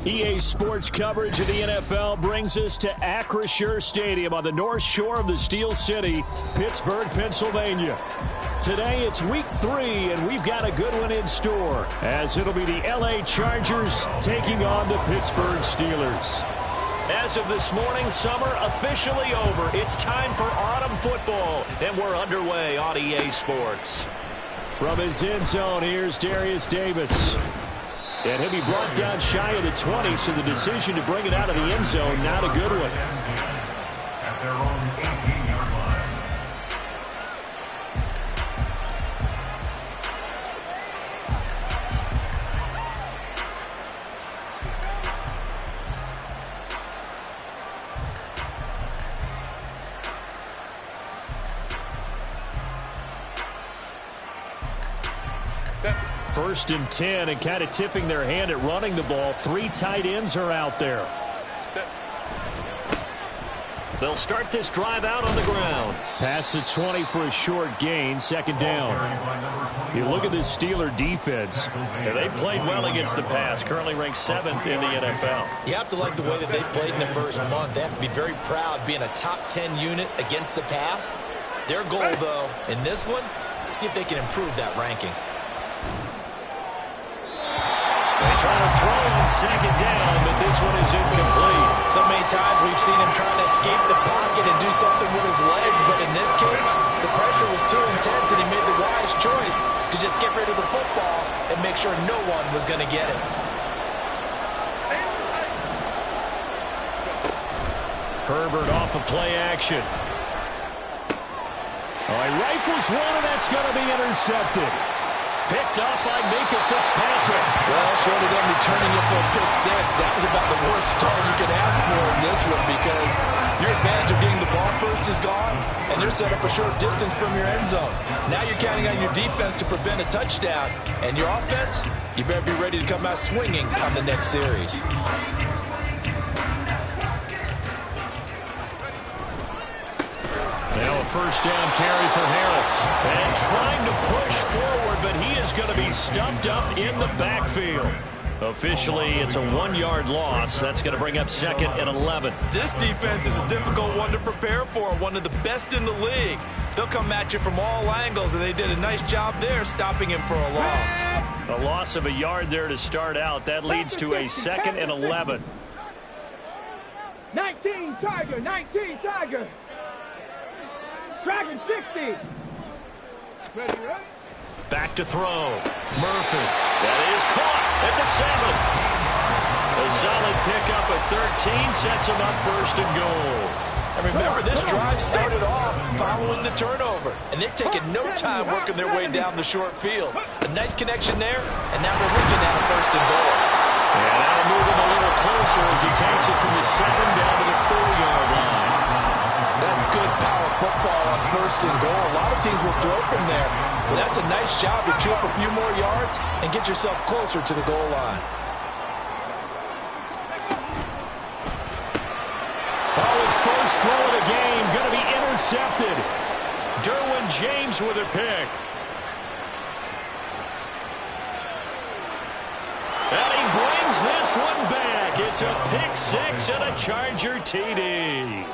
EA Sports coverage of the NFL brings us to Acrisure Stadium on the north shore of the Steel City, Pittsburgh, Pennsylvania. Today it's week 3, and we've got a good one in store, as it'll be the LA Chargers taking on the Pittsburgh Steelers. As of this morning, summer officially over. It's time for autumn football, and we're underway on EA Sports. From his end zone, here's Darius Davis. And he'll be brought down shy of the 20, so the decision to bring it out of the end zone, not a good one. At their own 18-yard line. First and 10, and kind of tipping their hand at running the ball. 3 tight ends are out there. They'll start this drive out on the ground. Past the 20 for a short gain, second down. You look at this Steeler defense. Yeah, they've played well against the pass, currently ranked 7th in the NFL. You have to like the way that they've played in the first month. They have to be very proud being a top 10 unit against the pass. Their goal, though, in this one, see if they can improve that ranking. They try to throw on second down, but this one is incomplete. So many times we've seen him trying to escape the pocket and do something with his legs, but in this case, the pressure was too intense, and he made the wise choice to just get rid of the football and make sure no one was going to get it. Herbert off of play action. He rifles one, and that's going to be intercepted. Picked up by Minka Fitzpatrick. Well, short of them returning it for a pick 6, that was about the worst start you could ask for in this one, because your advantage of getting the ball first is gone, and they're set up a short distance from your end zone. Now you're counting on your defense to prevent a touchdown, and your offense, you better be ready to come out swinging on the next series. Now a first down carry for Harris. And trying to push forward, but he is going to be stumped up in the backfield. Officially, it's a 1-yard loss. That's going to bring up 2nd and 11. This defense is a difficult one to prepare for, one of the best in the league. They'll come at you from all angles, and they did a nice job there stopping him for a loss. A loss of a yard there to start out. That leads to a 2nd and 11. 19 Tiger, 19 Tiger. Dragon 60. Ready, right? Back to throw. Murphy. That is caught at the 7. A solid pickup at 13 sets him up 1st and goal. And remember, this drive started off following the turnover, and they've taken no time working their way down the short field. A nice connection there, and now they're looking at 1st and goal. And that'll move him a little closer as he takes it from the 7 down to the 4-yard line. That's good power football on 1st and goal. A lot of teams will throw from there. But that's a nice job to chew up a few more yards and get yourself closer to the goal line. His first throw of the game going to be intercepted. Derwin James with a pick. And he brings this one back. It's a pick 6 and a Charger TD.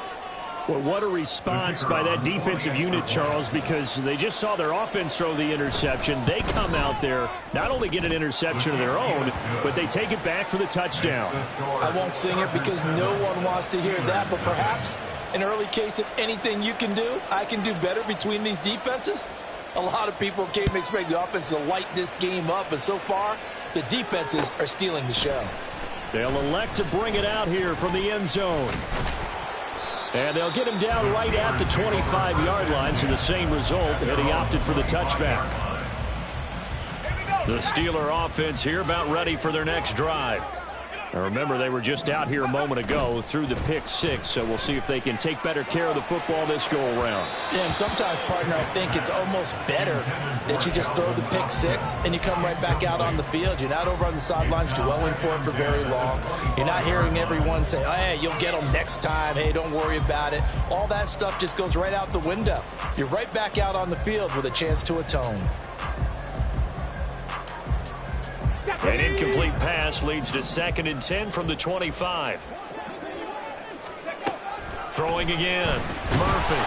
Well, what a response by that defensive unit, Charles, because they just saw their offense throw the interception. They come out there, not only get an interception of their own, but they take it back for the touchdown. I won't sing it because no one wants to hear that, but perhaps an early case of anything you can do, I can do better between these defenses. A lot of people came to expect the offense to light this game up, but so far, the defenses are stealing the show. They'll elect to bring it out here from the end zone. And they'll get him down right at the 25-yard line, so the same result, and he opted for the touchback. The Steeler offense here about ready for their next drive. Now remember, they were just out here a moment ago through the pick 6, so we'll see if they can take better care of the football this go-around. Yeah, and sometimes, partner, I think it's almost better that you just throw the pick 6 and you come right back out on the field. You're not over on the sidelines dwelling for it for very long. You're not hearing everyone say, oh, hey, you'll get them next time. Hey, don't worry about it. All that stuff just goes right out the window. You're right back out on the field with a chance to atone. An incomplete pass leads to 2nd and 10 from the 25. Throwing again. Murphy.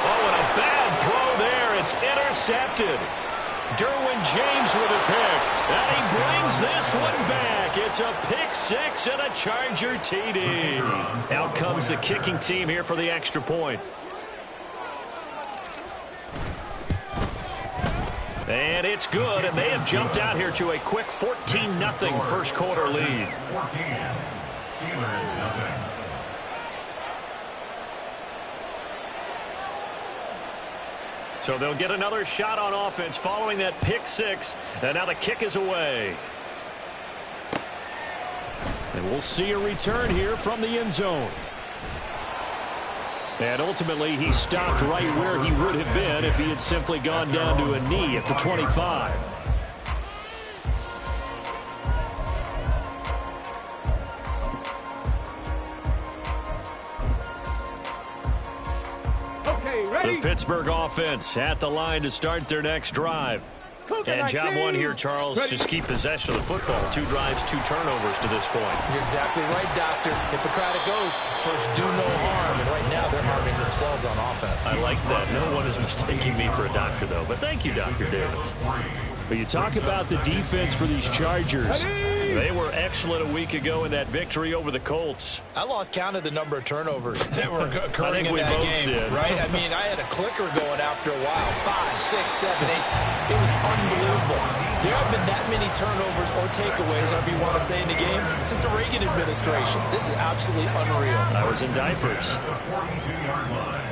Oh, and a bad throw there. It's intercepted. Derwin James with a pick. And he brings this one back. It's a pick 6 and a Charger TD. Out comes the kicking team here for the extra point. And it's good, and they have jumped out here to a quick 14-0 first quarter lead. 14. Steelers nothing. So they'll get another shot on offense following that pick 6, and now the kick is away. And we'll see a return here from the end zone. And ultimately, he stopped right where he would have been if he had simply gone down to a knee at the 25. Okay, ready? The Pittsburgh offense at the line to start their next drive. And job one here, Charles, just keep possession of the football. 2 drives, 2 turnovers to this point. You're exactly right, Doctor. Hippocratic oath. First, do no harm. And right now, they're harming themselves on offense. I like that. No one is mistaking me for a doctor, though. But thank you, Dr. Davis. But you talk about the defense for these Chargers. They were excellent a week ago in that victory over the Colts. I lost count of the number of turnovers that were occurring in that game. Right? I mean, I had a clicker going after a while. 5, 6, 7, 8. It was unbelievable. There have been that many turnovers or takeaways, however you want to say, in the game since the Reagan administration. This is absolutely unreal. I was in diapers. 42-yard line.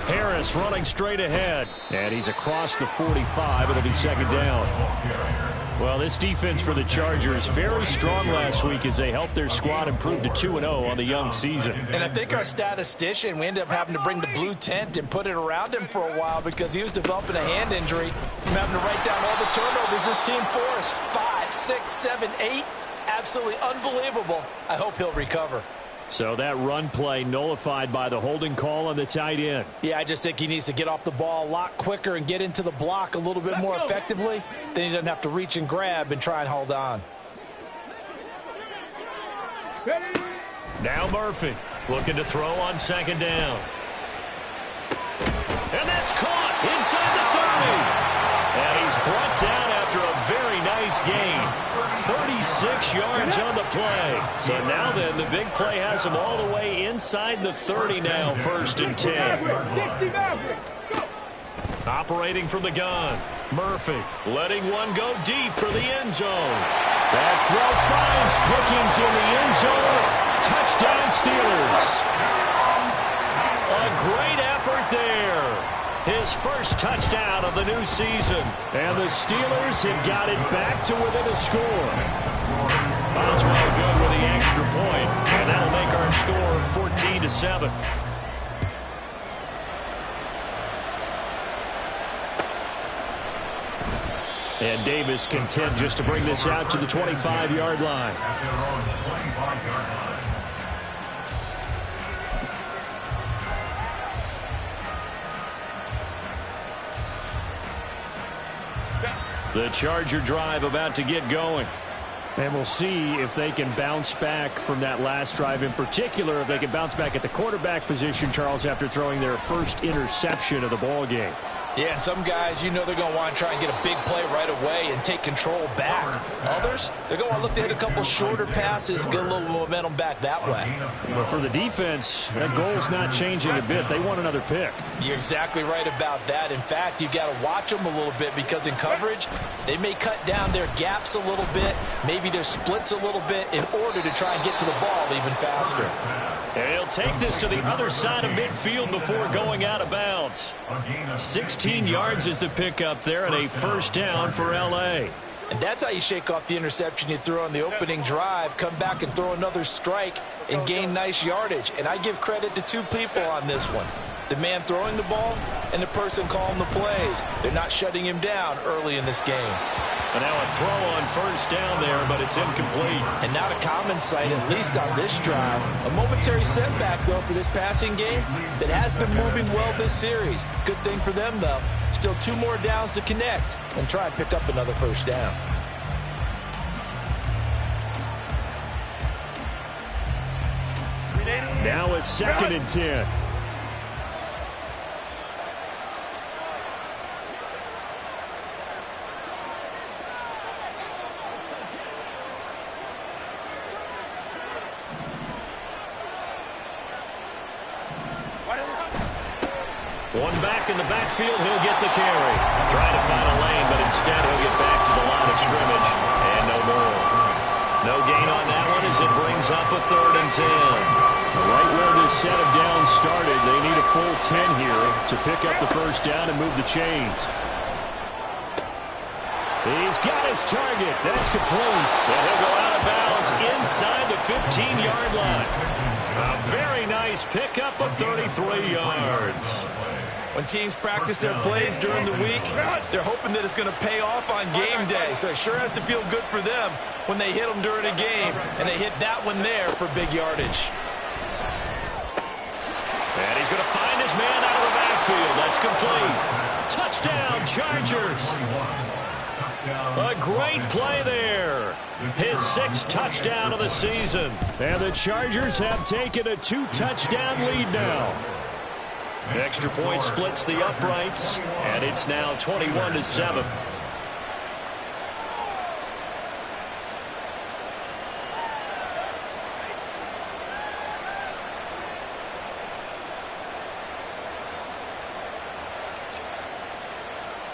Harris running straight ahead. And he's across the 45. It'll be 2nd down. Well, this defense for the Chargers, very strong last week as they helped their squad improve to 2-0 on the young season. And I think our statistician, we ended up having to bring the blue tent and put it around him for a while because he was developing a hand injury from having to write down all the turnovers this team forced. 5, 6, 7, 8. Absolutely unbelievable. I hope he'll recover. So that run play nullified by the holding call on the tight end. Yeah, I just think he needs to get off the ball a lot quicker and get into the block a little bit more effectively. Then he doesn't have to reach and grab and try and hold on. Now Murphy looking to throw on 2nd down. And that's caught inside the 30. And he's brought down after a very nice gain. 36 yards on the play. So now then, the big play has him all the way inside the 30 now, 1st and 10. Operating from the gun. Murphy letting one go deep for the end zone. That throw finds Pickens in the end zone. Touchdown Steelers. A great effort there. His first touchdown of the new season. And the Steelers have got it back to within a score. Boswell good with the extra point. And that'll make our score 14-7. And Davis content just to bring this out to the 25-yard line. At their own 25-yard line. The Charger drive about to get going. And we'll see if they can bounce back from that last drive, in particular, if they can bounce back at the quarterback position, Charles, after throwing their first interception of the ball game. Yeah, and some guys, you know they're going to want to try and get a big play right away and take control back. Others, they're going to look to hit a couple shorter passes, get a little momentum back that way. But for the defense, that goal's not changing a bit. They want another pick. You're exactly right about that. In fact, you've got to watch them a little bit because in coverage, they may cut down their gaps a little bit, maybe their splits a little bit in order to try and get to the ball even faster. And he'll take this to the other side of midfield before going out of bounds. 16 yards is the pickup there and a 1st down for L.A. And that's how you shake off the interception you threw on the opening drive, come back and throw another strike and gain nice yardage. And I give credit to 2 people on this one. The man throwing the ball and the person calling the plays. They're not shutting him down early in this game. And now a throw on first down there, but it's incomplete. And not a common sight, at least on this drive. A momentary setback, though, for this passing game that has been moving well this series. Good thing for them, though. Still 2 more downs to connect and try and pick up another first down. Now a 2nd and 10. One back in the backfield, he'll get the carry. Trying to find a lane, but instead he'll get back to the line of scrimmage. And no more. No gain on that one as it brings up a 3rd and 10. Right where this set of downs started, they need a full 10 here to pick up the first down and move the chains. He's got his target. That's complete. And he'll go out of bounds inside the 15-yard line. A very nice pickup of 33 yards. When teams practice their plays during the week, they're hoping that it's going to pay off on game day. So it sure has to feel good for them when they hit them during a game, and they hit that one there for big yardage. And he's going to find his man out of the backfield. That's complete. Touchdown, Chargers. A great play there. His 6th touchdown of the season. And the Chargers have taken a 2-touchdown lead now. Extra point splits the uprights, and it's now 21-7.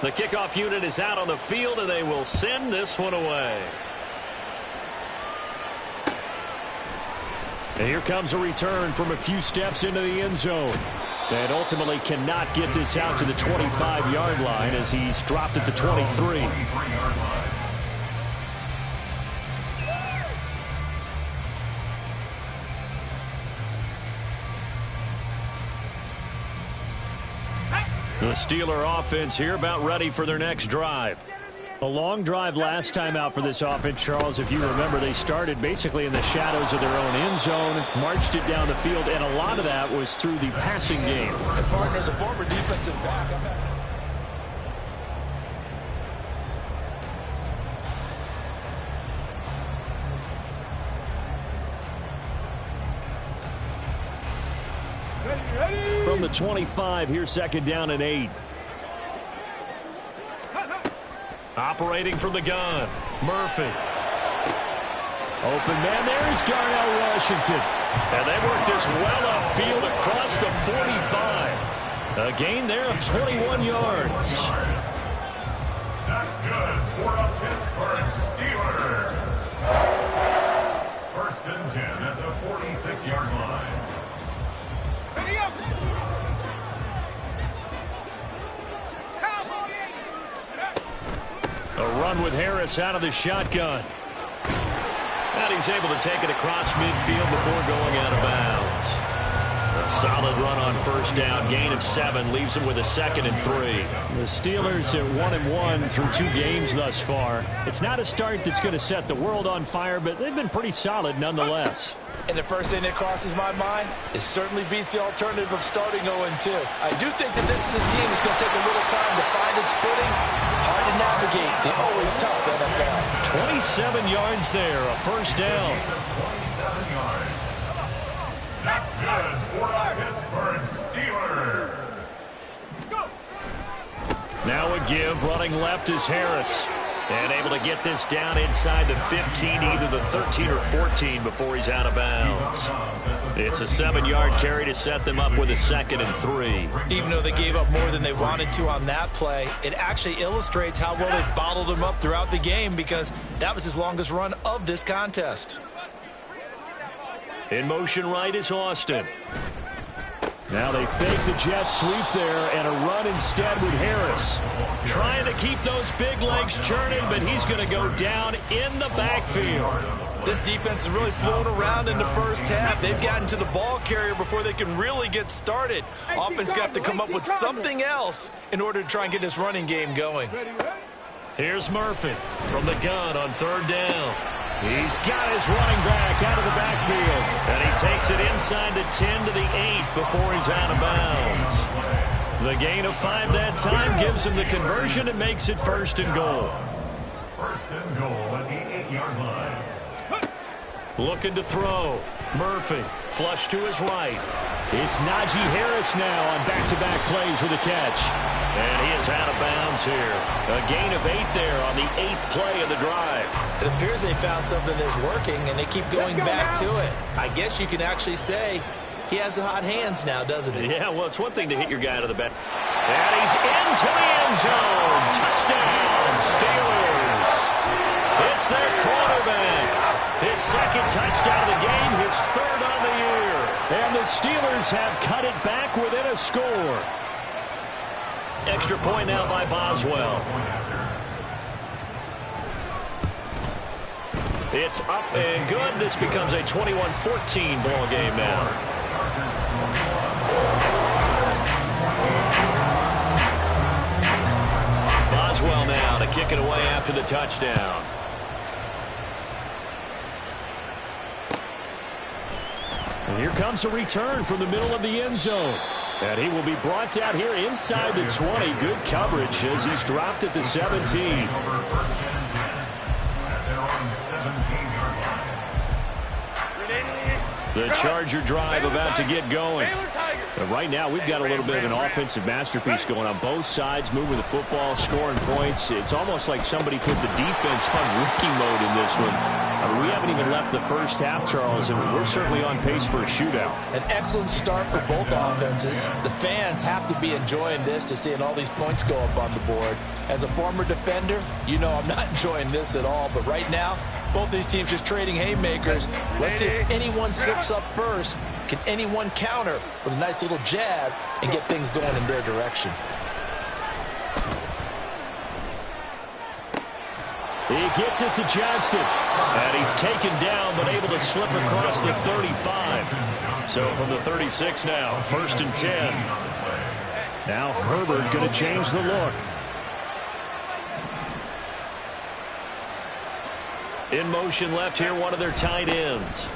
The kickoff unit is out on the field, and they will send this one away. And here comes a return from a few steps into the end zone. And ultimately cannot get this out to the 25-yard line as he's dropped at the 23. The Steeler offense here about ready for their next drive. A long drive last time out for this offense, Charles. If you remember, they started basically in the shadows of their own end zone, marched it down the field, and a lot of that was through the passing game. The partner's a former defensive back. From the 25, here's 2nd down and 8. Operating from the gun, Murphy. Open man, there's Darnell Washington. And they work this well upfield across the 45. A gain there of 21 yards. That's good for a Pittsburgh Steelers. 1st and 10 at the 46-yard line. Ready up. A run with Harris out of the shotgun. And he's able to take it across midfield before going out of bounds. A solid run on first down. Gain of 7 leaves him with a 2nd and 3. The Steelers at 1-1 through 2 games thus far. It's not a start that's going to set the world on fire, but they've been pretty solid nonetheless. And the first thing that crosses my mind, it certainly beats the alternative of starting 0-2. I do think that this is a team that's going to take a little time to find its footing. Hard to navigate. The always tough NFL. 27 yards there, a first down. 27 yards. That's good for a Pittsburgh Steelers. Now a give, running left is Harris. And able to get this down inside the 15, either the 13 or 14 before he's out of bounds. It's a 7-yard carry to set them up with a 2nd and 3. Even though they gave up more than they wanted to on that play, it actually illustrates how well they bottled them up throughout the game because that was his longest run of this contest. In motion right is Austin. Now they fake the jet sweep there and a run instead with Harris. Trying to keep those big legs churning, but he's going to go down in the backfield. This defense is really flown around in the first half. They've gotten to the ball carrier before they can really get started. Offense got to come up with something else in order to try and get this running game going. Here's Murphy from the gun on third down. He's got his running back out of the backfield. And he takes it inside the 10 to the 8 before he's out of bounds. The gain of 5 that time gives him the conversion and makes it 1st and goal. 1st and goal at the 8-yard line. Looking to throw. Murphy, flush to his right. It's Najee Harris now on back-to-back plays with a catch. And he is out of bounds here. A gain of 8 there on the 8th play of the drive. It appears they found something that's working, and they keep going back to it. I guess you can actually say he has the hot hands now, doesn't he? Yeah, well, it's one thing to hit your guy to the back. And he's into the end zone. Touchdown, Steelers. It's their quarterback. His 2nd touchdown of the game, his 3rd on the year. And the Steelers have cut it back within a score. Extra point now by Boswell. It's up and good. This becomes a 21-14 ball game now. Boswell now to kick it away after the touchdown. And here comes a return from the middle of the end zone. And he will be brought down here inside the 20. Good coverage as he's dropped at the 17. The Charger drive about to get going. But right now, we've got a little bit of an offensive masterpiece going on both sides, moving the football, scoring points. It's almost like somebody put the defense on rookie mode in this one. I mean, we haven't even left the first half, Charles, and we're certainly on pace for a shootout. An excellent start for both offenses. The fans have to be enjoying this to seeing all these points go up on the board. As a former defender, you know I'm not enjoying this at all, but right now, both these teams just trading haymakers. Let's see if anyone slips up first. Can anyone counter with a nice little jab and get things going in their direction? He gets it to Johnston. And he's taken down, but able to slip across the 35. So from the 36 now, 1st and 10. Now Herbert going to change the look. In motion left here, one of their tight ends.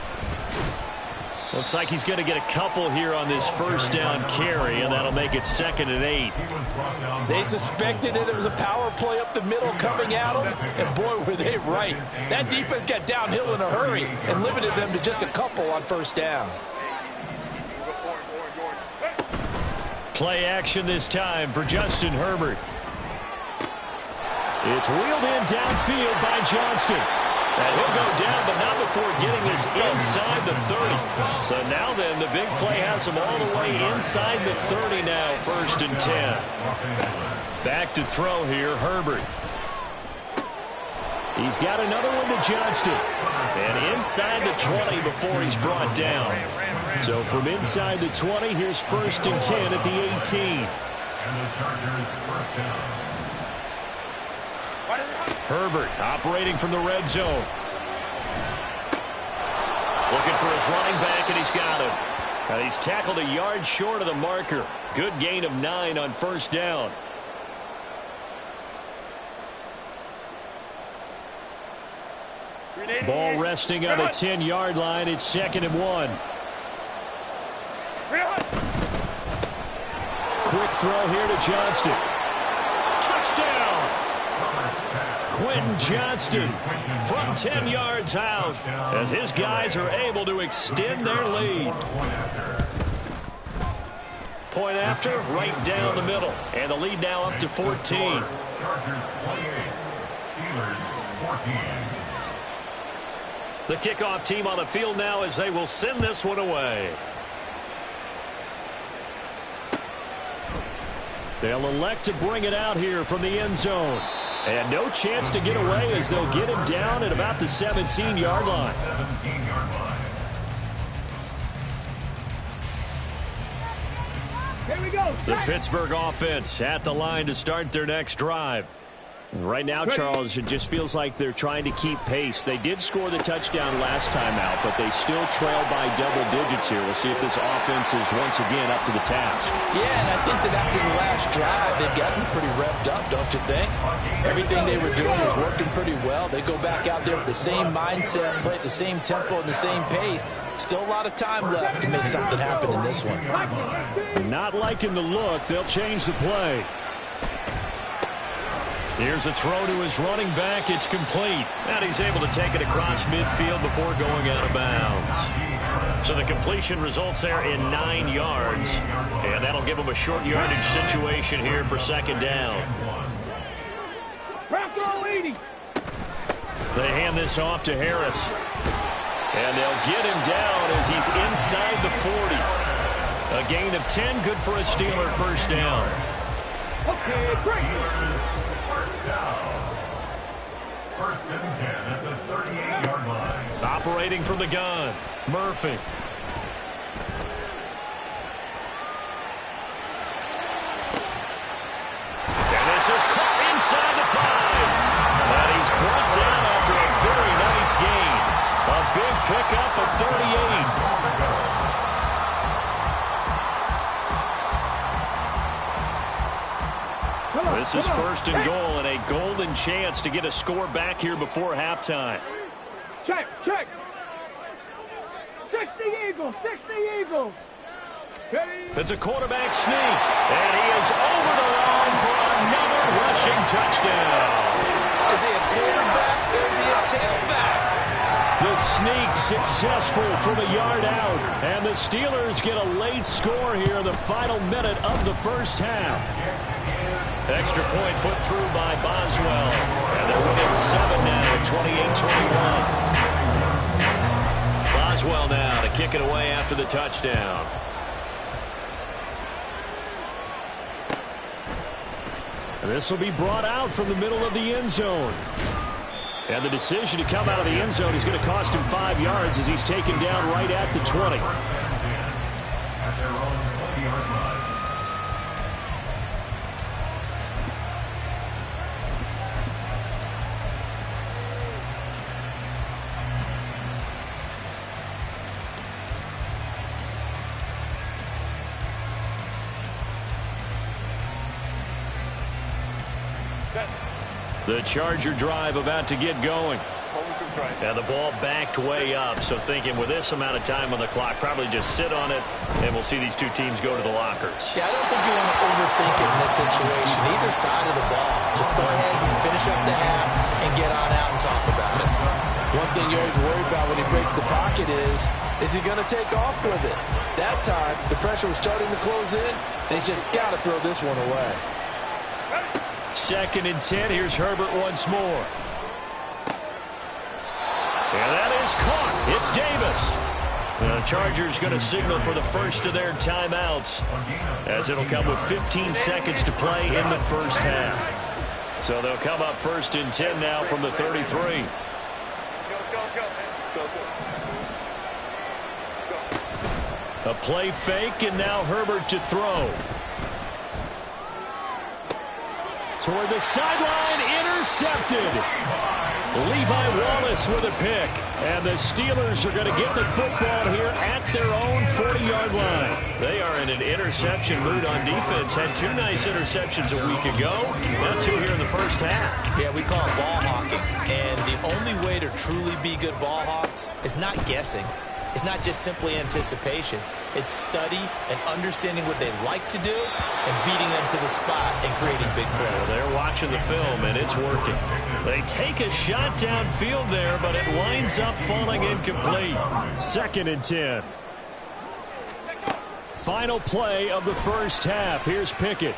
Looks like he's going to get a couple here on this 1st down carry, and that'll make it 2nd and 8. They suspected it was a power play up the middle coming at them, and boy, were they right. That defense got downhill in a hurry and limited them to just a couple on 1st down. Play action this time for Justin Herbert. It's wheeled in downfield by Johnston. And he'll go down, but not before getting this inside the 30. So now then, the big play has him all the way inside the 30 now, 1st and 10. Back to throw here, Herbert. He's got another one to Johnston. And inside the 20 before he's brought down. So from inside the 20, here's 1st and 10 at the 18. And the Chargers 1st down. Herbert operating from the red zone. Looking for his running back, and he's got him. And he's tackled a yard short of the marker. Good gain of 9 on 1st down. Ball resting on the 10-yard line. It's 2nd and 1. Quick throw here to Johnston. Touchdown! Quentin Johnston from 10 yards out as his guys are able to extend their lead. Point after, right down the middle. And the lead now up to 14. Chargers 28, Steelers 14. The kickoff team on the field now as they will send this one away. They'll elect to bring it out here from the end zone. And no chance to get away as they'll get him down at about the 17-yard line. 17-yard line. Here we go. The Pittsburgh offense at the line to start their next drive. Right now, Charles, it just feels like they're trying to keep pace. They did score the touchdown last time out, but they still trail by double digits here. We'll see if this offense is once again up to the task. Yeah, and I think that after the last drive, they've gotten pretty revved up, don't you think? Everything they were doing was working pretty well. They go back out there with the same mindset, play at the same tempo and the same pace. Still a lot of time left to make something happen in this one. Not liking the look. They'll change the play. Here's a throw to his running back. It's complete. And he's able to take it across midfield before going out of bounds. So the completion results there in 9 yards. And that'll give him a short yardage situation here for second down. They hand this off to Harris. And they'll get him down as he's inside the 40. A gain of 10, good for a Steeler first down. Okay, great. First and 10 at the 38-yard line. Operating from the gun, Murphy. And this is caught inside the 5. And he's brought down after a very nice gain. A big pickup of 38. This is first and goal and a golden chance to get a score back here before halftime. Check, check. 60 Eagles, 60 Eagles. It's a quarterback sneak, and he is over the line for another rushing touchdown. Is he a quarterback or is he a tailback? The sneak successful from a yard out, and the Steelers get a late score here in the final minute of the first half. Extra point put through by Boswell. And they're within 7 now, 28-21. Boswell now to kick it away after the touchdown. And this will be brought out from the middle of the end zone. And the decision to come out of the end zone is going to cost him 5 yards as he's taken down right at the 20. At their own 20-yard line. The Charger drive about to get going. And the ball backed way up, so thinking with this amount of time on the clock, probably just sit on it, and we'll see these two teams go to the lockers. Yeah, I don't think you want to overthink it in this situation. Either side of the ball. Just go ahead and finish up the half and get on out and talk about it. One thing you always worry about when he breaks the pocket is he going to take off with it? That time, the pressure was starting to close in, and he's just got to throw this one away. Second and 10. Here's Herbert once more. And that is caught. It's Davis. The Chargers going to signal for the first of their timeouts, as it'll come with 15 seconds to play in the first half. So they'll come up first and 10 now from the 33. A play fake, and now Herbert to throw. Toward the sideline, intercepted. Levi Wallace with a pick. And the Steelers are going to get the football here at their own 40-yard line. They are in an interception mood on defense. Had 2 nice interceptions a week ago. Now 2 here in the first half. Yeah, we call it ball hawking. And the only way to truly be good ball hawks is not guessing. It's not just simply anticipation. It's study and understanding what they like to do and beating them to the spot and creating big plays. Well, they're watching the film, and it's working. They take a shot downfield there, but it winds up falling incomplete. Second and 10. Final play of the first half. Here's Pickett.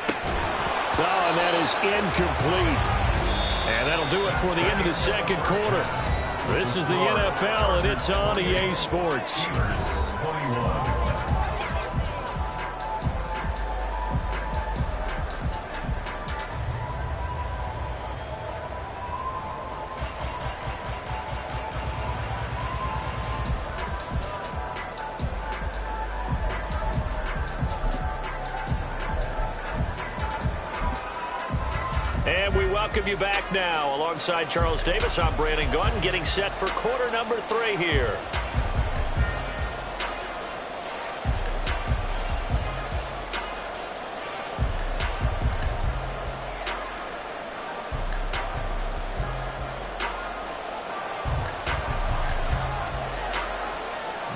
Oh, and that is incomplete. And that'll do it for the end of the second quarter. This is the NFL, and it's on EA Sports. 21. And we welcome you back now. Alongside Charles Davis, I'm Brandon Gunn, getting set for quarter number 3 here.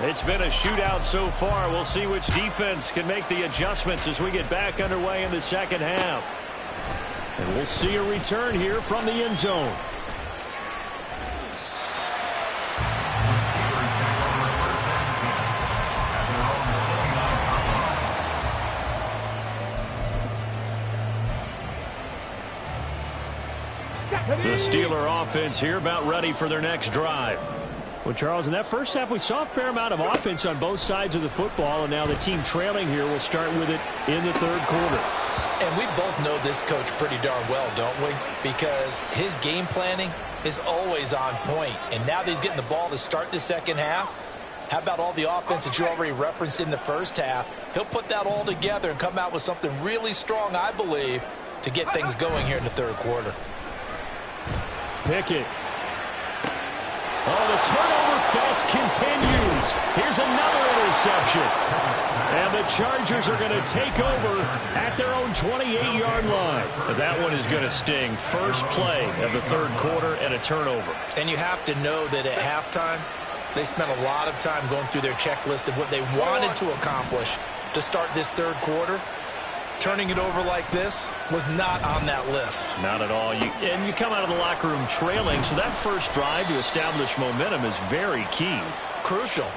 It's been a shootout so far. We'll see which defense can make the adjustments as we get back underway in the second half. And we'll see a return here from the end zone. The Steeler offense here about ready for their next drive. Well, Charles, in that first half, we saw a fair amount of offense on both sides of the football, and now the team trailing here will start with it in the third quarter. And we both know this coach pretty darn well, don't we? Because his game planning is always on point. And now that he's getting the ball to start the second half, how about all the offense that you already referenced in the first half? He'll put that all together and come out with something really strong, I believe, to get things going here in the third quarter. Pickett. Oh, the turnover fest continues. Here's another interception. And the Chargers are going to take over at their own 28-yard line. That one is going to sting. First play of the third quarter and a turnover. And you have to know that at halftime, they spent a lot of time going through their checklist of what they wanted to accomplish to start this third quarter. Turning it over like this was not on that list. Not at all. And you come out of the locker room trailing, so that first drive to establish momentum is very key. Crucial.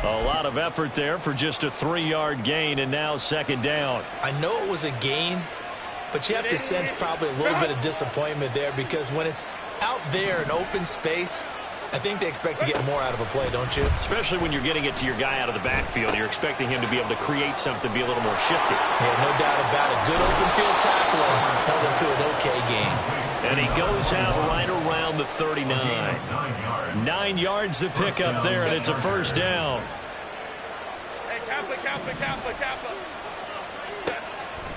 A lot of effort there for just a 3-yard gain, and now second down. I know it was a gain, but you have to sense probably a little bit of disappointment there, because when it's out there in open space, I think they expect to get more out of a play, don't you? Especially when you're getting it to your guy out of the backfield. You're expecting him to be able to create something, be a little more shifty. Yeah, no doubt about it. Good open field tackling held him to an okay gain. And he goes out right around the 39. 9 yards to pick up there, and it's a first down. Hey, Kappa.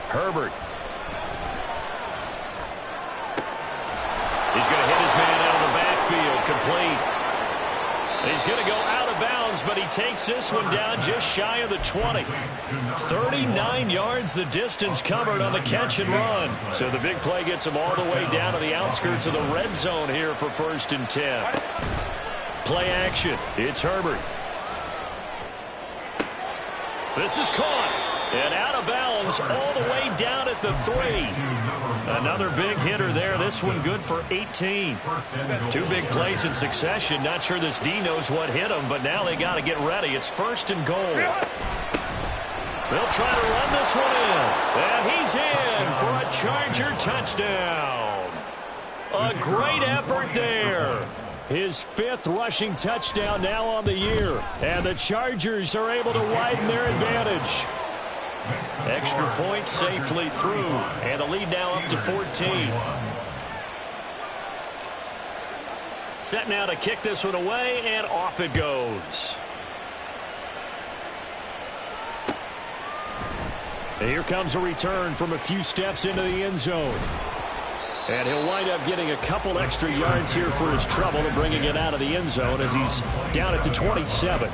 Herbert. He's going to hit his man out of the backfield, complete. He's going to go out of bounds, but he takes this one down just shy of the 20. 39 yards the distance covered on the catch and run. So the big play gets him all the way down to the outskirts of the red zone here for 1st and 10. Play action. It's Herbert. This is caught. And out of bounds all the way down at the 3. Another big hitter there. This one good for 18. 2 big plays in succession. Not sure this D knows what hit him, but now they got to get ready. It's 1st and goal. They'll try to run this one in. And he's in for a Charger touchdown. A great effort there. His 5th rushing touchdown now on the year. And the Chargers are able to widen their advantage. Extra point safely through, and the lead now up to 14. Set now to kick this one away, and off it goes. And here comes a return from a few steps into the end zone. And he'll wind up getting a couple extra yards here for his trouble and bringing it out of the end zone as he's down at the 27.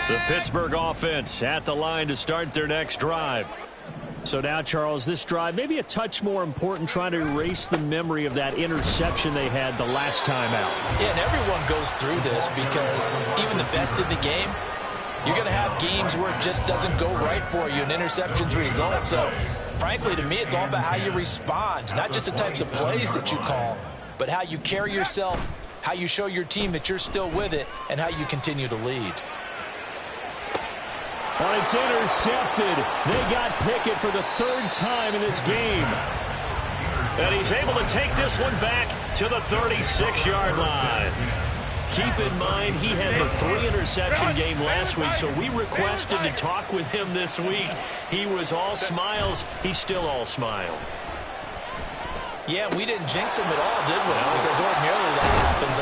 The Pittsburgh offense at the line to start their next drive. So now, Charles, this drive maybe a touch more important, trying to erase the memory of that interception they had the last time out. Yeah, and everyone goes through this because even the best in the game, you're going to have games where it just doesn't go right for you, and interceptions result. So, frankly, to me, it's all about how you respond, not just the types of plays that you call, but how you carry yourself, how you show your team that you're still with it, and how you continue to lead. Well, it's intercepted. They got Pickett for the 3rd time in this game. And he's able to take this one back to the 36-yard line. Keep in mind, he had the 3-interception game last week, so we requested to talk with him this week. He was all smiles. He's still all smile. Yeah, we didn't jinx him at all, did we? Because ordinarily that happens.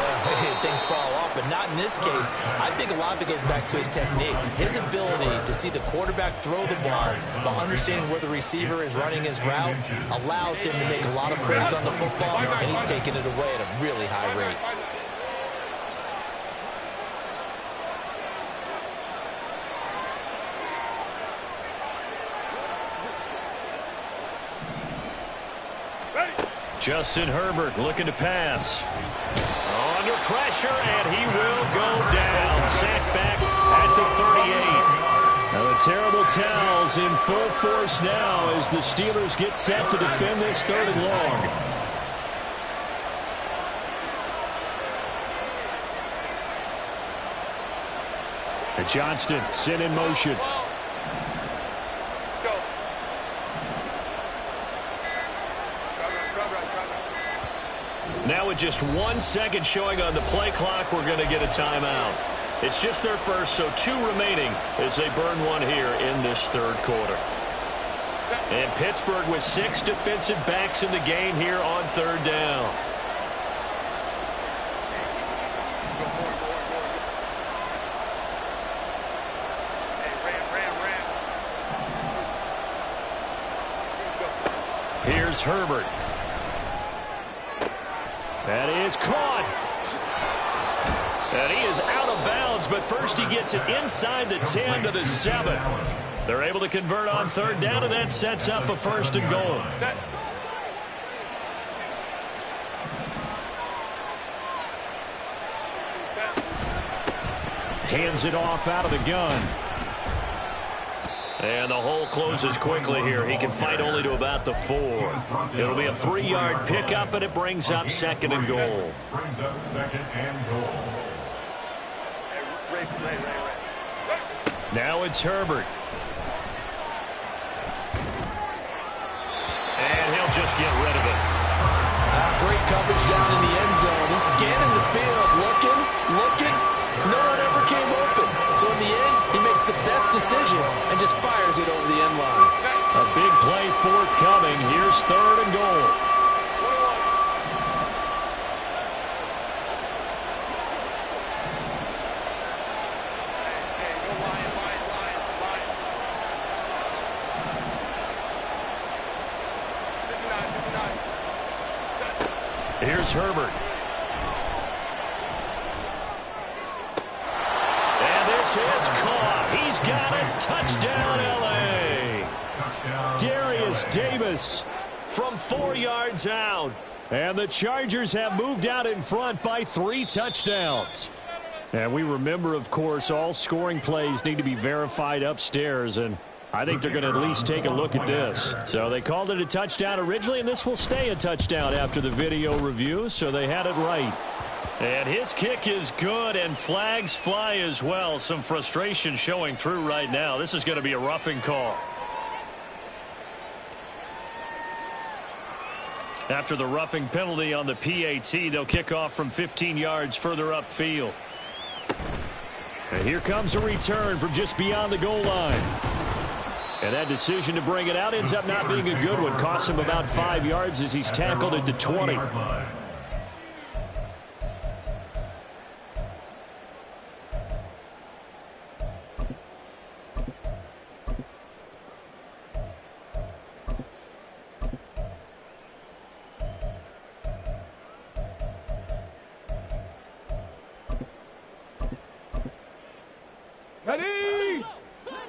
things fall off, but not in this case. I think a lot of it goes back to his technique. His ability to see the quarterback throw the ball, the understanding where the receiver is running his route, allows him to make a lot of plays on the football, and he's taking it away at a really high rate. Justin Herbert looking to pass. Under pressure, and he will go down. Sacked back at the 38. Now the terrible towels in full force now as the Steelers get set to defend this 3rd and long. And Johnston sent in motion. Now with just 1 second showing on the play clock, we're going to get a timeout. It's just their first, so 2 remaining as they burn one here in this 3rd quarter. And Pittsburgh with 6 defensive backs in the game here on 3rd down. Here's Herbert. That is caught. And he is out of bounds, but first he gets it inside the 10 to the 7. They're able to convert on 3rd down, and that sets up a 1st and goal. Hands it off out of the gun. And the hole closes quickly here. He can fight only to about the 4. It'll be a 3-yard pickup, and it brings up 2nd and goal. Brings up 2nd and goal. Now it's Herbert. And he'll just get rid of it. Great coverage down in the end zone. He's scanning the field, looking. No one ever came open. So in the end, he makes the best decision and just fires it over the end line. A big play forthcoming. Here's 3rd and goal. Here's Herbert. Is caught. He's got it. Touchdown, L.A. Darius Davis from 4 yards out. And the Chargers have moved out in front by 3 touchdowns. And we remember, of course, all scoring plays need to be verified upstairs. And I think they're going to at least take a look at this. So they called it a touchdown originally, and this will stay a touchdown after the video review. So they had it right. And his kick is good, and flags fly as well. Some frustration showing through right now. This is going to be a roughing call. After the roughing penalty on the PAT, they'll kick off from 15 yards further upfield. And here comes a return from just beyond the goal line. And that decision to bring it out ends up not being a good one. Costs him about 5 yards as he's tackled at the 20. Ready?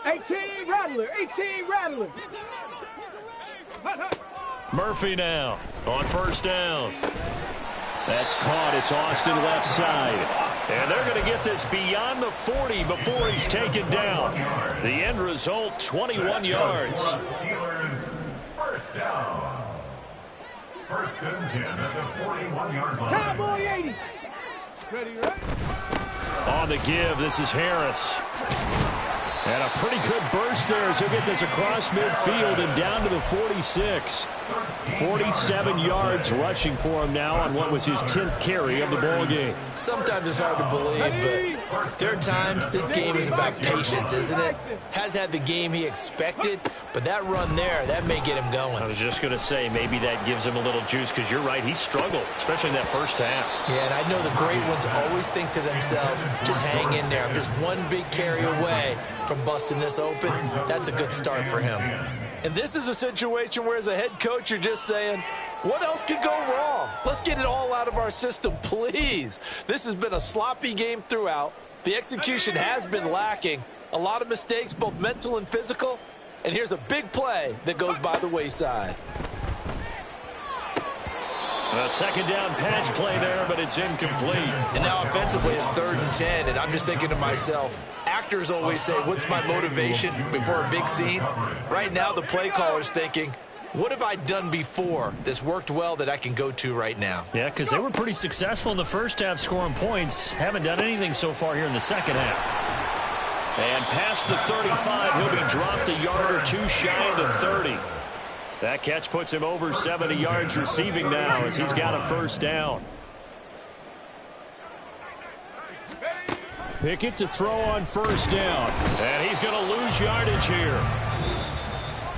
18 Rattler, 18 Rattler. Murphy now on 1st down. That's caught. It's Austin left side. And they're going to get this beyond the 40 before he's taken down. The end result, 21 yards. Steelers, 1st down. 1st and 10 at the 41-yard line. Cowboy 80. Ready, right? On the give, this is Harris. And a pretty good burst there as he'll get this across midfield and down to the 46. 47 yards rushing for him now on what was his 10th carry of the ball game. Sometimes it's hard to believe, but There are times this game is about patience, isn't it? Has had the game he expected, but that run there, that may get him going. I was just going to say, maybe that gives him a little juice, because you're right, he struggled, especially in that first half. Yeah, and I know the great ones always think to themselves, just hang in there. I'm just one big carry away from busting this open. That's a good start for him. And this is a situation where, as a head coach, you're just saying, what else could go wrong? Let's get it all out of our system, please. This has been a sloppy game throughout. The execution has been lacking. A lot of mistakes, both mental and physical. And here's a big play that goes by the wayside. A second down pass play there, but it's incomplete. And now offensively it's 3rd and 10, and I'm just thinking to myself, actors always say, what's my motivation before a big scene? Right now the play caller's thinking, what have I done before that's worked well that I can go to right now? Yeah, because they were pretty successful in the first half scoring points. Haven't done anything so far here in the second half. And past the 35, he'll be dropped a yard or two shy of the 30. That catch puts him over 70 yards receiving now as he's got a first down. Pickett to throw on first down. And he's going to lose yardage here,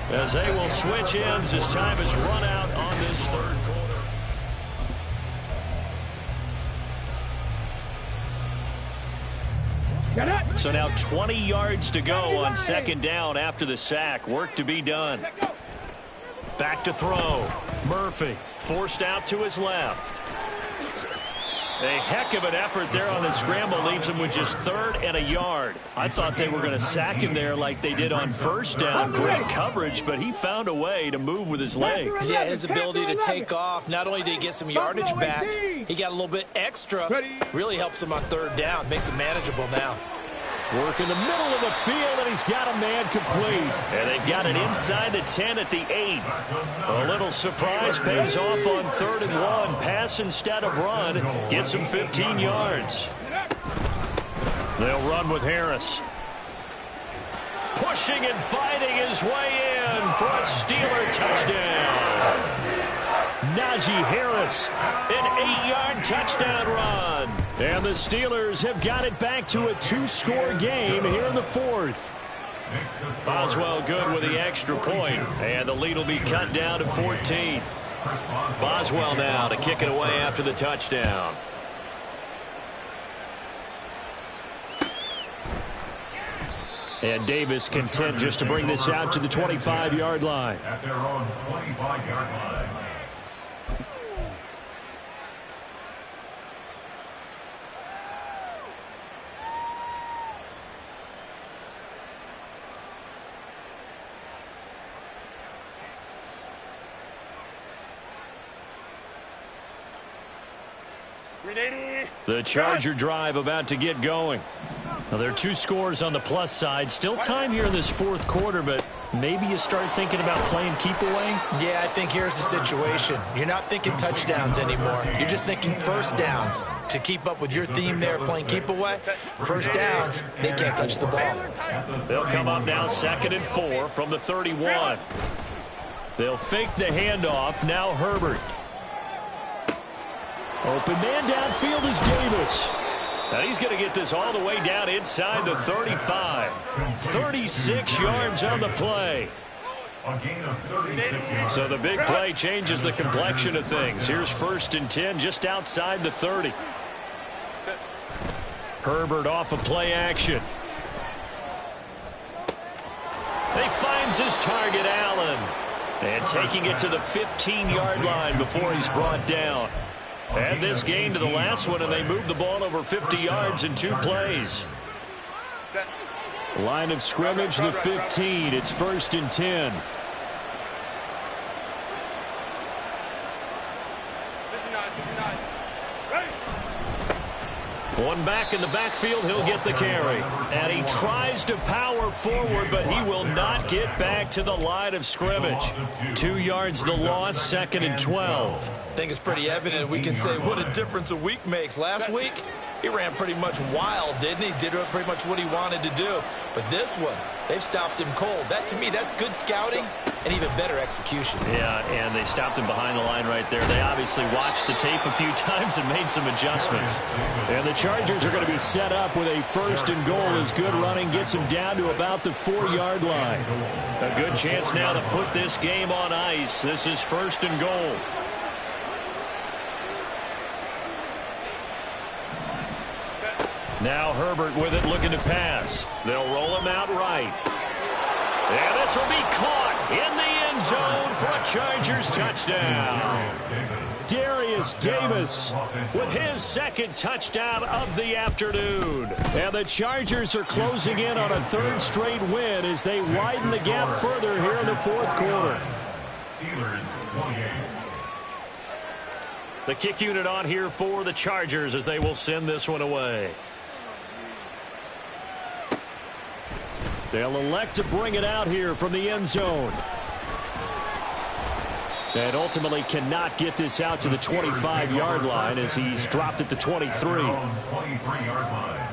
as they will switch ends as time is run out on this third quarter. So now 20 yards to go on second down after the sack. Work to be done. Back to throw. Murphy forced out to his left. A heck of an effort there on the scramble. Leaves him with just 3rd and a yard. I thought they were going to sack him there like they did on first down. Great coverage, but he found a way to move with his legs. Yeah, his ability to take off. Not only did he get some yardage back, he got a little bit extra. Really helps him on 3rd down. Makes it manageable now. Work in the middle of the field, and he's got a man complete. And they've got it inside the 10 at the 8. A little surprise pays off on 3rd and 1. Pass instead of run. Gets him 15 yards. They'll run with Harris. Pushing and fighting his way in for a Steeler touchdown. Najee Harris, an 8-yard touchdown run. And the Steelers have got it back to a 2-score game here in the 4th. Boswell good with the extra point, and the lead will be cut down to 14. Boswell now to kick it away after the touchdown. And Davis content just to bring this out to the 25-yard line. At their own 25-yard line. The Charger drive about to get going. Now, there are 2 scores on the plus side. Still time here in this 4th quarter, but maybe you start thinking about playing keep away? Yeah, I think here's the situation. You're not thinking touchdowns anymore. You're just thinking first downs. To keep up with your theme there, playing keep away, first downs, they can't touch the ball. They'll come up now 2nd and 4 from the 31. They'll fake the handoff. Now Herbert. Open man downfield is Davis. And he's going to get this all the way down inside the 35. 36 yards on the play. So the big play changes the complexion of things. Here's 1st and 10 just outside the 30. Herbert off of play action. He finds his target, Allen. And taking it to the 15-yard line before he's brought down. And this gain to the last one, and they moved the ball over 50 yards in 2 plays. Line of scrimmage, the 15. It's 1st and 10. One back in the backfield, he'll get the carry. And he tries to power forward, but he will not get back to the line of scrimmage. 2 yards the loss, 2nd and 12. I think it's pretty evident. We can say what a difference a week makes. Last week, he ran pretty much wild, didn't he? Did pretty much what he wanted to do. But this one, they've stopped him cold. That, to me, that's good scouting and even better execution. Yeah, and they stopped him behind the line right there. They obviously watched the tape a few times and made some adjustments. And the Chargers are going to be set up with a first and goal as good running gets him down to about the 4-yard line. A good chance now to put this game on ice. This is first and goal. Now Herbert with it, looking to pass. They'll roll him out right. And this will be caught in the end zone for a Chargers touchdown. Darius Davis with his second touchdown of the afternoon. And the Chargers are closing in on a third straight win as they widen the gap further here in the fourth quarter. Steelers 28. The kick unit on here for the Chargers as they will send this one away. They'll elect to bring it out here from the end zone. And ultimately cannot get this out to the 25-yard line as he's dropped it to 23. 23-yard line.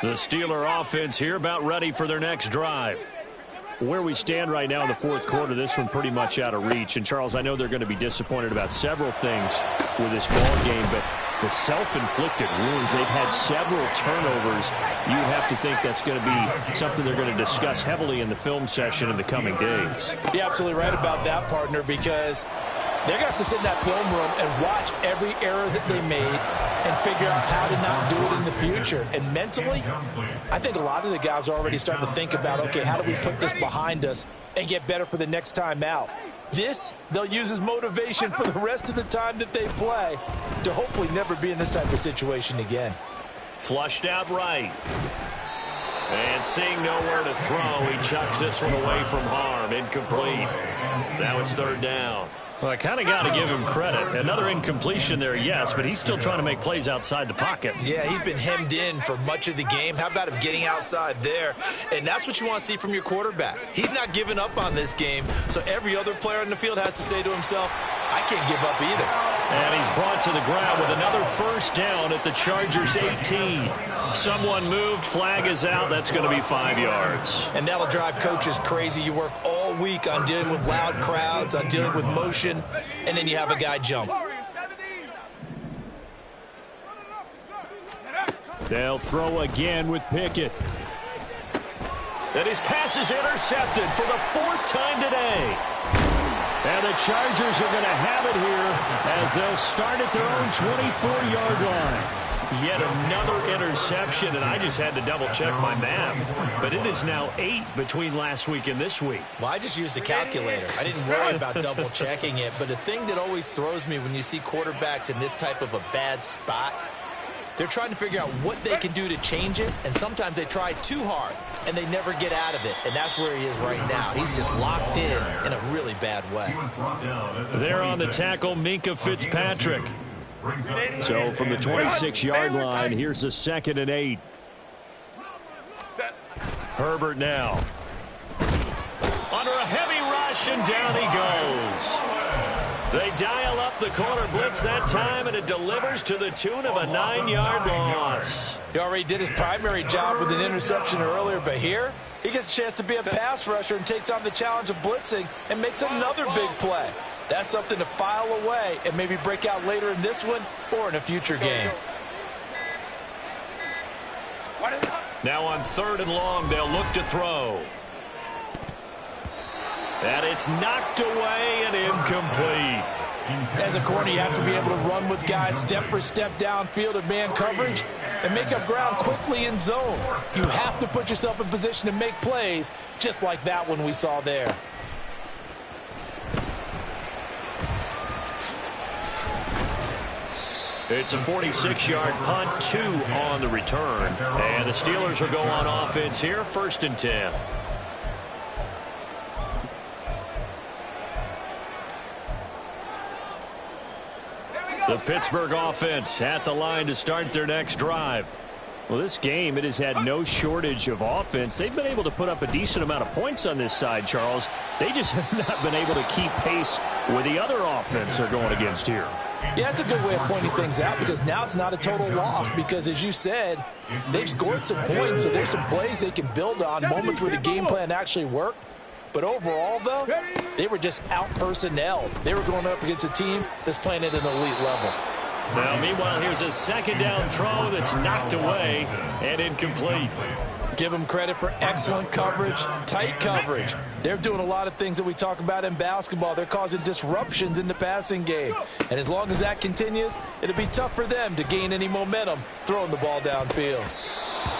The Steeler offense here about ready for their next drive. Where we stand right now in the fourth quarter, this one pretty much out of reach. And, Charles, I know they're going to be disappointed about several things with this ball game, but the self-inflicted wounds, they've had several turnovers. You have to think that's going to be something they're going to discuss heavily in the film session in the coming days. You're absolutely right about that, partner, because they're going to have to sit in that film room and watch every error that they made and figure out how to not do it in the future. And mentally, I think a lot of the guys are already starting to think about, okay, how do we put this behind us and get better for the next time out? This, they'll use as motivation for the rest of the time that they play to hopefully never be in this type of situation again. Flushed out right. And seeing nowhere to throw, he chucks this one away from harm. Incomplete. Now it's third down. Well, I kind of got to give him credit. Another incompletion there, yes, but he's still trying to make plays outside the pocket. Yeah, he's been hemmed in for much of the game. How about him getting outside there? And that's what you want to see from your quarterback. He's not giving up on this game, so every other player in the field has to say to himself, I can't give up either. And he's brought to the ground with another first down at the Chargers 18. Someone moved, flag is out. That's going to be 5 yards. And that'll drive coaches crazy. You work all week on dealing with loud crowds, on dealing with motion, and then you have a guy jump. They'll throw again with Pickett. And his pass is intercepted for the fourth time today. And the Chargers are going to have it here as they'll start at their own 24-yard line. Yet another interception, and I just had to double-check my math. But it is now 8 between last week and this week. Well, I just used a calculator. I didn't worry about double-checking it. But the thing that always throws me when you see quarterbacks in this type of a bad spot, they're trying to figure out what they can do to change it, and sometimes they try too hard, and they never get out of it. And that's where he is right now. He's just locked in a really bad way. There on the tackle, Minkah Fitzpatrick. So from the 26-yard line, here's the 2nd and 8. Herbert now. Under a heavy rush, and down he goes. They dial up the corner blitz that time, and it delivers to the tune of a 9-yard loss. He already did his primary job with an interception earlier, but here he gets a chance to be a pass rusher and takes on the challenge of blitzing and makes another big play. That's something to file away and maybe break out later in this one or in a future game. Now on 3rd and long, they'll look to throw. And it's knocked away and incomplete. As a corner, you have to be able to run with guys step for step downfield in man coverage and make up ground quickly in zone. You have to put yourself in position to make plays just like that one we saw there. It's a 46-yard punt, 2 on the return. And the Steelers will go on offense here, 1st and 10. The Pittsburgh offense at the line to start their next drive. Well, this game, it has had no shortage of offense. They've been able to put up a decent amount of points on this side, Charles. They just have not been able to keep pace with the other offense they're going against here. Yeah, it's a good way of pointing things out because now it's not a total loss because, as you said, they've scored some points, so there's some plays they can build on, moments where the game plan actually worked. But overall, though, they were just out-personnel. They were going up against a team that's playing at an elite level. Now, meanwhile, here's a second down throw that's knocked away and incomplete. Give them credit for excellent coverage, tight coverage. They're doing a lot of things that we talk about in basketball. They're causing disruptions in the passing game. And as long as that continues, it'll be tough for them to gain any momentum throwing the ball downfield.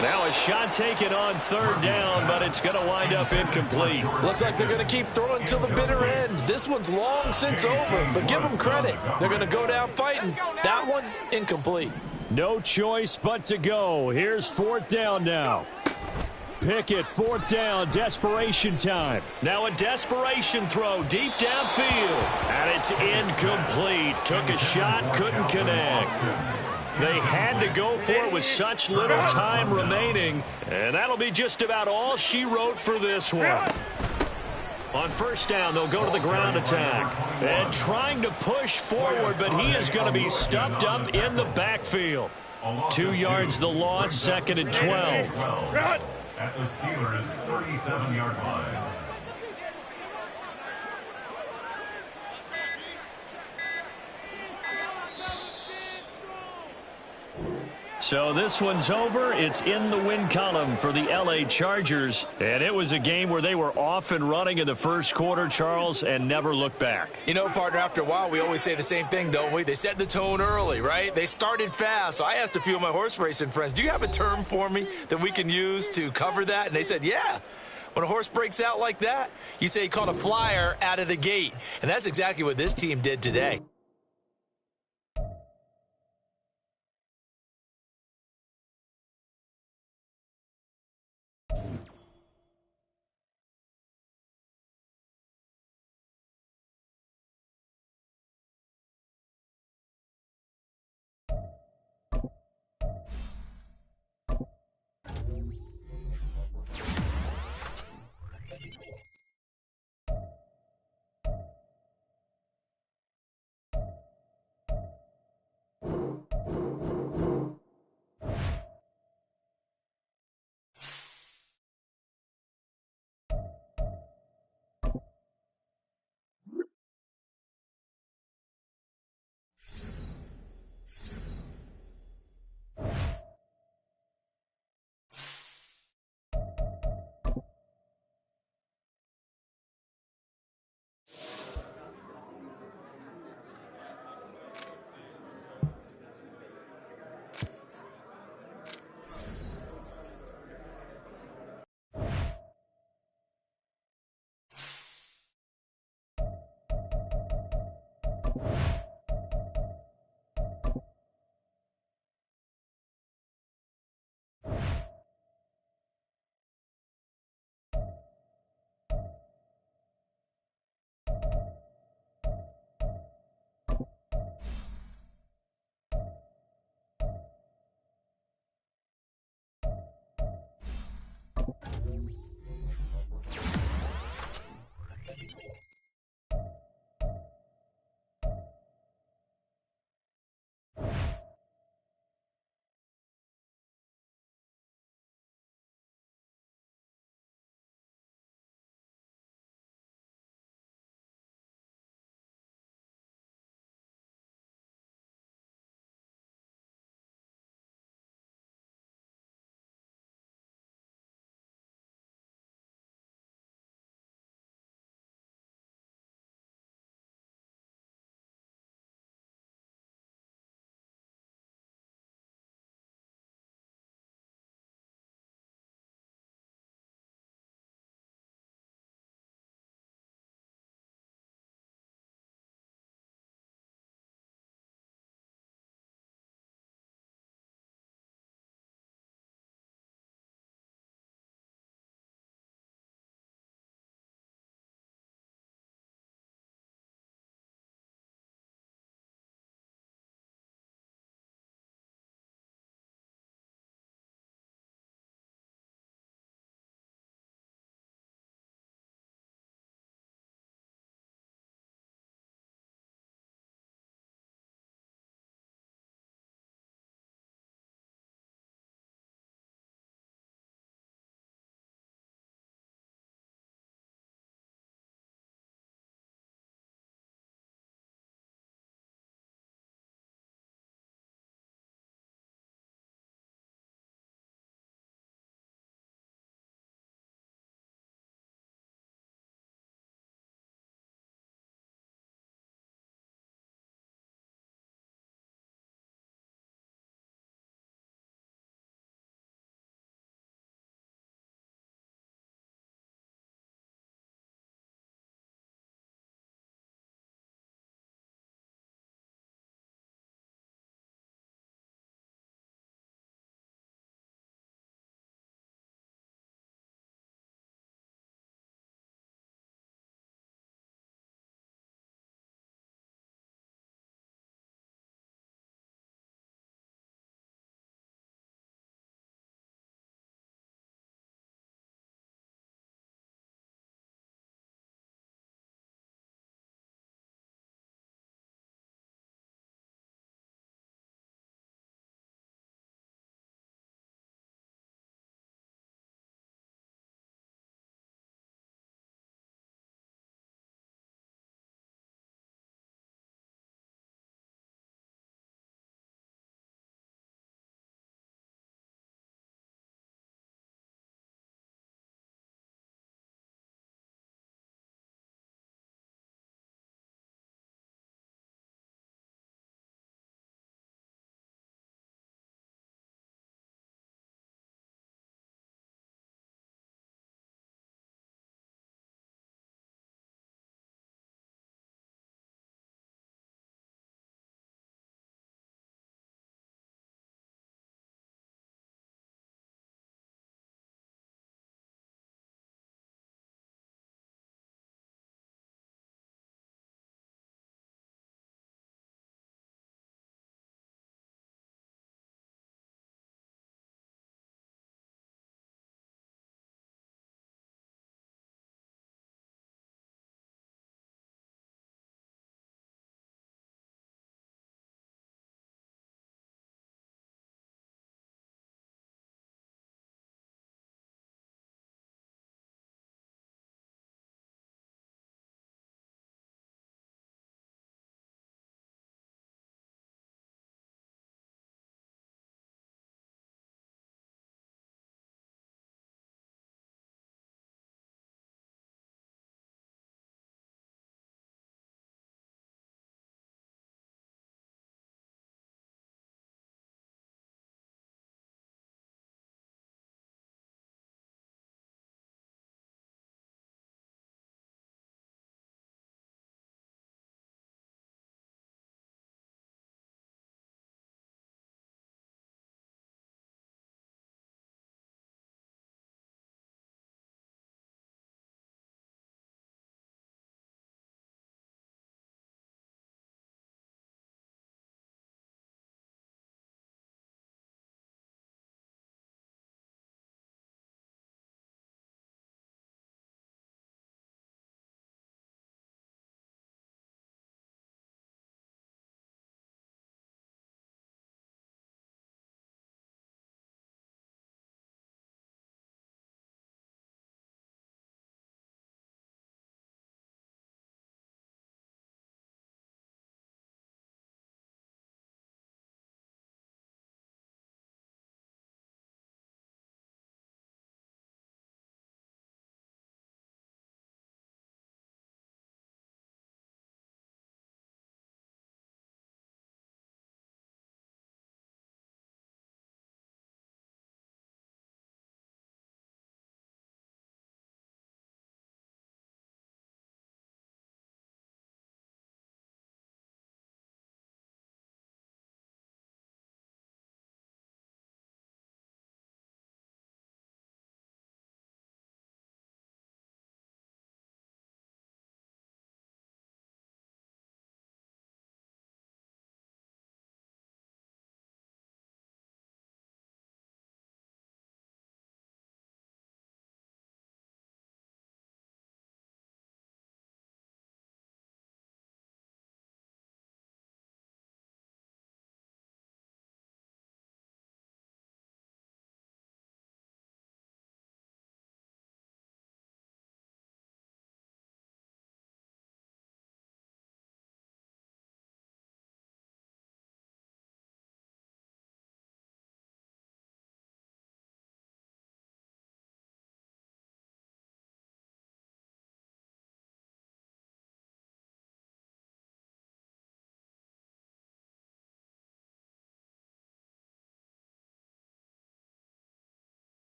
Now a shot taken on third down, but it's going to wind up incomplete. Looks like they're going to keep throwing till the bitter end. This one's long since over, but give them credit. They're going to go down fighting. That one, incomplete. No choice but to go. Here's fourth down now. Pickett, fourth down, desperation time. Now a desperation throw deep downfield. And it's incomplete. Took a shot, couldn't connect. They had to go for it with such little time remaining. And that'll be just about all she wrote for this one. On first down, they'll go to the ground attack. And trying to push forward, but he is going to be stuffed up in the backfield. 2 yards the loss, second and 12. At the Steelers' 37-yard line. So this one's over. It's in the win column for the L.A. Chargers. And it was a game where they were off and running in the first quarter, Charles, and never looked back. You know, partner, after a while, we always say the same thing, don't we? They set the tone early, right? They started fast. So I asked a few of my horse racing friends, do you have a term for me that we can use to cover that? And they said, yeah. When a horse breaks out like that, you say he caught a flyer out of the gate. And that's exactly what this team did today.